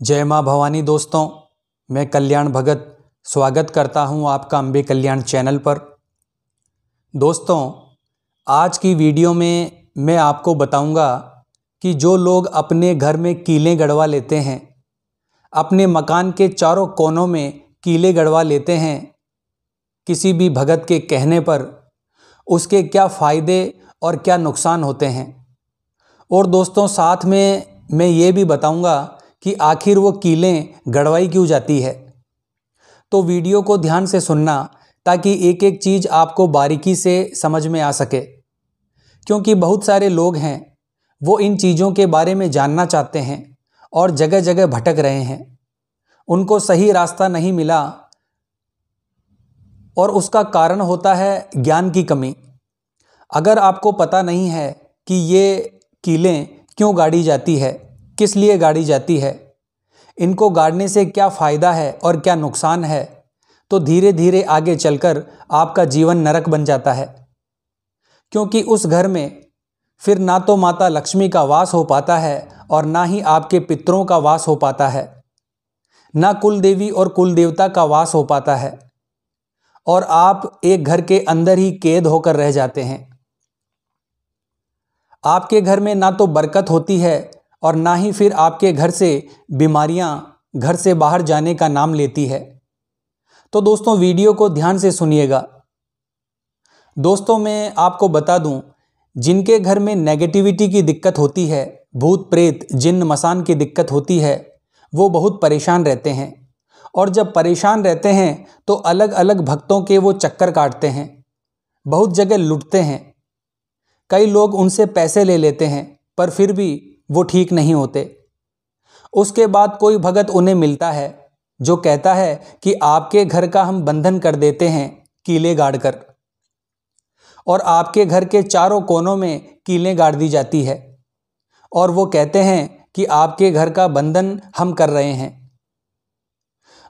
जय माँ भवानी। दोस्तों, मैं कल्याण भगत स्वागत करता हूँ आपका अम्बे कल्याण चैनल पर। दोस्तों, आज की वीडियो में मैं आपको बताऊंगा कि जो लोग अपने घर में कीलें गड़वा लेते हैं, अपने मकान के चारों कोनों में कीलें गड़वा लेते हैं किसी भी भगत के कहने पर, उसके क्या फ़ायदे और क्या नुकसान होते हैं। और दोस्तों, साथ में मैं ये भी बताऊंगा कि आखिर वो कीलें गड़वाई क्यों जाती है। तो वीडियो को ध्यान से सुनना ताकि एक एक चीज़ आपको बारीकी से समझ में आ सके, क्योंकि बहुत सारे लोग हैं वो इन चीज़ों के बारे में जानना चाहते हैं और जगह जगह भटक रहे हैं। उनको सही रास्ता नहीं मिला और उसका कारण होता है ज्ञान की कमी। अगर आपको पता नहीं है कि ये कीलें क्यों गाड़ी जाती है, किस लिए गाड़ी जाती है, इनको गाड़ने से क्या फ़ायदा है और क्या नुकसान है, तो धीरे धीरे आगे चलकर आपका जीवन नरक बन जाता है। क्योंकि उस घर में फिर ना तो माता लक्ष्मी का वास हो पाता है और ना ही आपके पितरों का वास हो पाता है, ना कुल देवी और कुल देवता का वास हो पाता है, और आप एक घर के अंदर ही कैद होकर रह जाते हैं। आपके घर में ना तो बरकत होती है और ना ही फिर आपके घर से बीमारियां घर से बाहर जाने का नाम लेती है। तो दोस्तों, वीडियो को ध्यान से सुनिएगा। दोस्तों, मैं आपको बता दूं, जिनके घर में नेगेटिविटी की दिक्कत होती है, भूत प्रेत जिन्न मसान की दिक्कत होती है, वो बहुत परेशान रहते हैं। और जब परेशान रहते हैं तो अलग अलग भक्तों के वो चक्कर काटते हैं, बहुत जगह लुटते हैं। कई लोग उनसे पैसे ले लेते हैं पर फिर भी वो ठीक नहीं होते। उसके बाद कोई भगत उन्हें मिलता है जो कहता है कि आपके घर का हम बंधन कर देते हैं कीलें गाड़कर, और आपके घर के चारों कोनों में कीलें गाड़ दी जाती है और वो कहते हैं कि आपके घर का बंधन हम कर रहे हैं।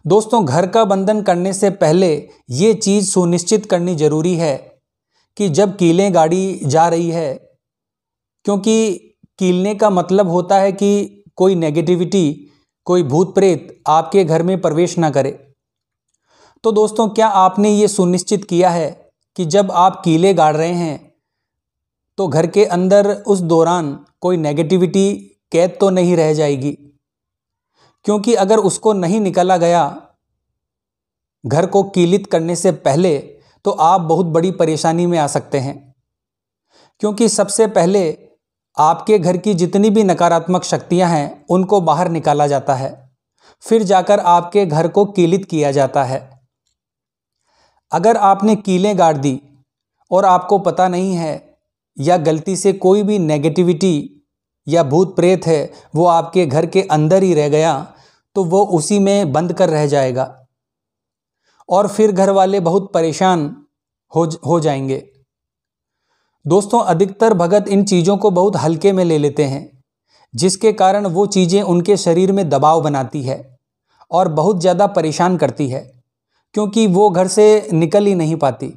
दोस्तों, घर का बंधन करने से पहले ये चीज़ सुनिश्चित करनी जरूरी है कि जब कीलें गाड़ी जा रही है, क्योंकि कीलने का मतलब होता है कि कोई नेगेटिविटी, कोई भूत प्रेत आपके घर में प्रवेश ना करे। तो दोस्तों, क्या आपने ये सुनिश्चित किया है कि जब आप कीले गाड़ रहे हैं तो घर के अंदर उस दौरान कोई नेगेटिविटी कैद तो नहीं रह जाएगी? क्योंकि अगर उसको नहीं निकाला गया घर को कीलित करने से पहले तो आप बहुत बड़ी परेशानी में आ सकते हैं। क्योंकि सबसे पहले आपके घर की जितनी भी नकारात्मक शक्तियां हैं उनको बाहर निकाला जाता है, फिर जाकर आपके घर को कीलित किया जाता है। अगर आपने कीलें गाड़ दी और आपको पता नहीं है, या गलती से कोई भी नेगेटिविटी या भूत प्रेत है वो आपके घर के अंदर ही रह गया, तो वो उसी में बंद कर रह जाएगा और फिर घर वाले बहुत परेशान हो जाएंगे। दोस्तों, अधिकतर भगत इन चीज़ों को बहुत हल्के में ले लेते हैं, जिसके कारण वो चीज़ें उनके शरीर में दबाव बनाती है और बहुत ज़्यादा परेशान करती है, क्योंकि वो घर से निकल ही नहीं पाती।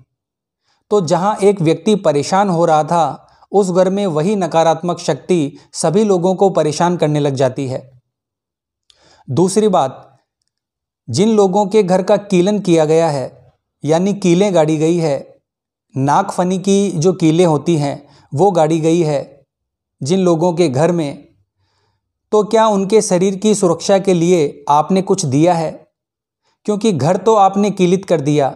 तो जहाँ एक व्यक्ति परेशान हो रहा था, उस घर में वही नकारात्मक शक्ति सभी लोगों को परेशान करने लग जाती है। दूसरी बात, जिन लोगों के घर का कीलन किया गया है, यानी कीलें गाड़ी गई है, नाक फनी की जो कीलें होती हैं वो गाड़ी गई है जिन लोगों के घर में, तो क्या उनके शरीर की सुरक्षा के लिए आपने कुछ दिया है? क्योंकि घर तो आपने कीलित कर दिया,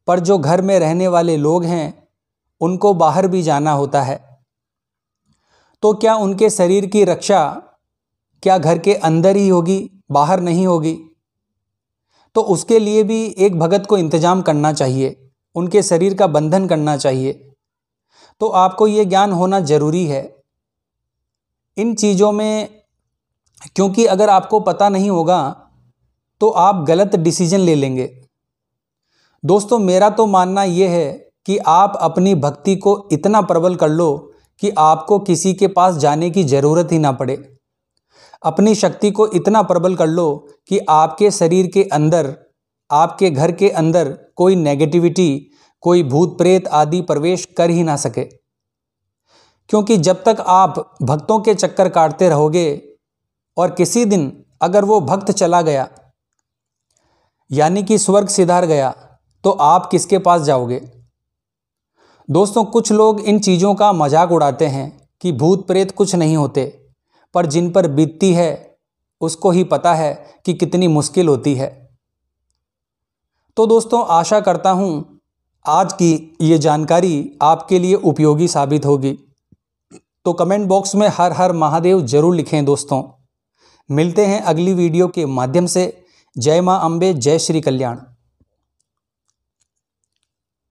पर जो घर में रहने वाले लोग हैं उनको बाहर भी जाना होता है। तो क्या उनके शरीर की रक्षा क्या घर के अंदर ही होगी, बाहर नहीं होगी? तो उसके लिए भी एक भगत को इंतजाम करना चाहिए, उनके शरीर का बंधन करना चाहिए। तो आपको ये ज्ञान होना जरूरी है इन चीज़ों में, क्योंकि अगर आपको पता नहीं होगा तो आप गलत डिसीजन ले लेंगे। दोस्तों, मेरा तो मानना ये है कि आप अपनी भक्ति को इतना प्रबल कर लो कि आपको किसी के पास जाने की ज़रूरत ही ना पड़े। अपनी शक्ति को इतना प्रबल कर लो कि आपके शरीर के अंदर, आपके घर के अंदर कोई नेगेटिविटी, कोई भूत प्रेत आदि प्रवेश कर ही ना सके। क्योंकि जब तक आप भक्तों के चक्कर काटते रहोगे और किसी दिन अगर वो भक्त चला गया यानी कि स्वर्ग सिधार गया तो आप किसके पास जाओगे? दोस्तों, कुछ लोग इन चीज़ों का मजाक उड़ाते हैं कि भूत प्रेत कुछ नहीं होते, पर जिन पर बीतती है उसको ही पता है कि कितनी मुश्किल होती है। तो दोस्तों, आशा करता हूँ आज की ये जानकारी आपके लिए उपयोगी साबित होगी। तो कमेंट बॉक्स में हर हर महादेव जरूर लिखें दोस्तों। मिलते हैं अगली वीडियो के माध्यम से। जय मां अम्बे, जय श्री कल्याण।